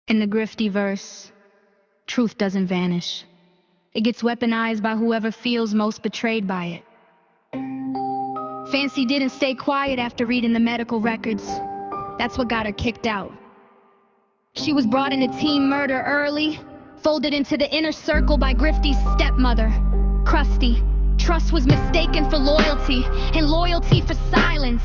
In the GriftyVerse, truth doesn't vanish. It gets weaponized by whoever feels most betrayed by it. Fancy didn't stay quiet after reading the medical records. That's what got her kicked out. She was brought into teen murder early, folded into the inner circle by Grifty's stepmother, Krusty. Trust was mistaken for loyalty, and loyalty for silence.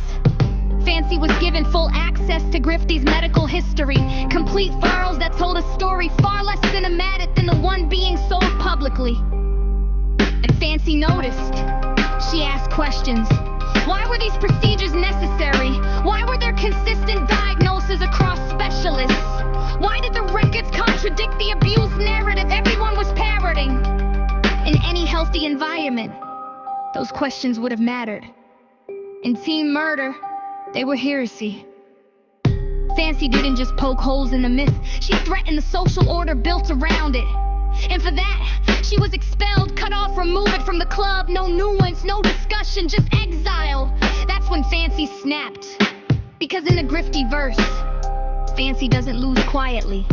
Fancy was given full access to Grifty's medical history, complete files that told a story far less cinematic than the one being sold publicly. And Fancy noticed. She asked questions. Why were these procedures necessary? Why were there consistent diagnoses across specialists? Why did the records contradict the abuse narrative everyone was parroting? In any healthy environment, those questions would have mattered. In teen murder, they were heresy. Fancy didn't just poke holes in the myth, she threatened the social order built around it. And for that, she was expelled, cut off, removed from the club. No nuance, no discussion, just exile. That's when Fancy snapped. Because in the GriftyVerse, Fancy doesn't lose quietly.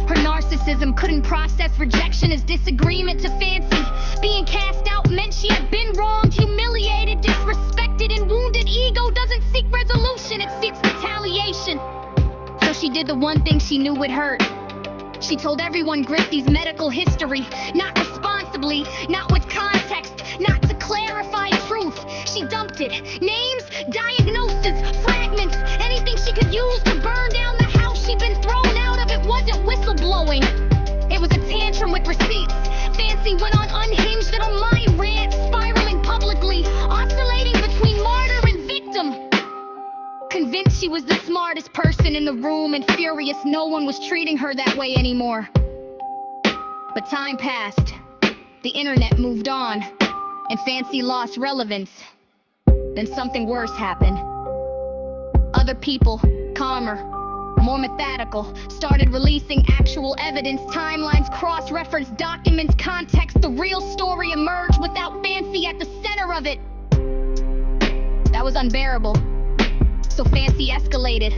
Her narcissism couldn't process rejection as disagreement to Fancy. Being cast out meant she had been wronged, humiliated, disrespected, and wounded ego doesn't seek resolution, it seeks retaliation. So she did the one thing she knew would hurt. She told everyone Grifty's medical history, not responsibly, not with context, not to clarify truth. She dumped it. Names, diagnoses, fragments, anything she could use to burn down the house she'd been thrown out of. It wasn't whistleblowing. It was a tantrum with receipts. Fancy went on unhinged in a mind rant, spiraling publicly, oscillating between martyr and victim. Convinced she was the smartest person in the room and furious no one was treating her that way anymore. But time passed. The internet moved on, and Fancy lost relevance. Then something worse happened. Other people, calmer, more methodical, started releasing actual evidence, timelines, cross-reference documents, context. The real story emerged without Fancy at the center of it. That was unbearable. So Fancy escalated.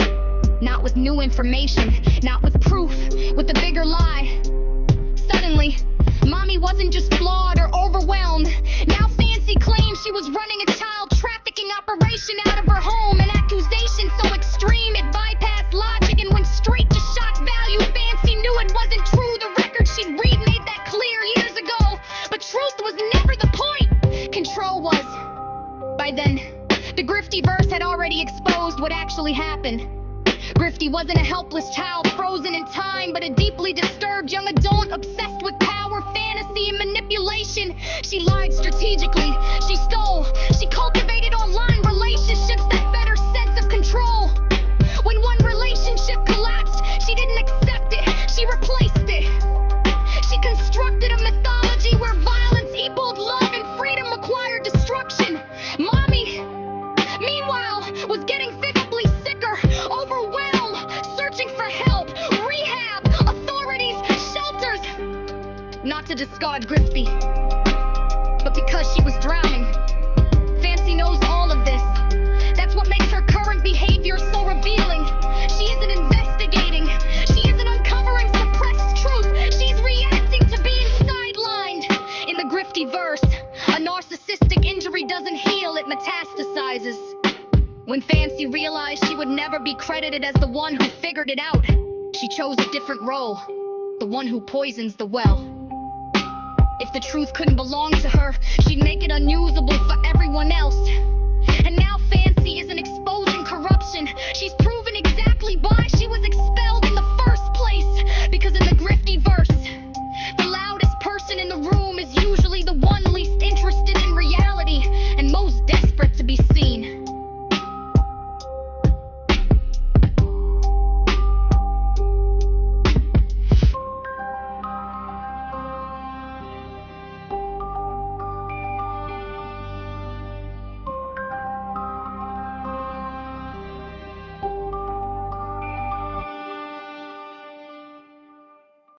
Not with new information, not with proof, with a bigger lie. Suddenly, Mommy wasn't just flawed or overwhelmed. Now Fancy claimed she was running a child trafficking operation out of her home. An accusation so extreme it bypassed logic and went straight to shock value. Fancy knew it wasn't true. The record she'd read made that clear years ago. But truth was never the point. Control was. By then, the GriftyVerse had already exposed what actually happened. Grifty wasn't a helpless child frozen in time, but a deeply disturbed young adult obsessed with power, fantasy, and manipulation. She lied strategically, she stole, she cultivated online relationships that fed her sense of control. When one relationship collapsed, she didn't accept it, she replaced it. She constructed a mythology where violence equaled love and freedom required destruction. Mommy, meanwhile, was getting physically sicker, overwhelmed, searching for help, rehab, authorities, shelters. Not to discard Grifty, but because she was drowning. Fancy knows all of this. That's what makes her current behavior so revealing. She isn't investigating. She isn't uncovering suppressed truth. She's reacting to being sidelined. In the GriftyVerse, a narcissistic injury doesn't heal, it metastasizes. When Fancy realized she would never be credited as the one who figured it out, she chose a different role, the one who poisons the well. If the truth couldn't belong to her, she'd make it unusable for everyone else. And now Fancy isn't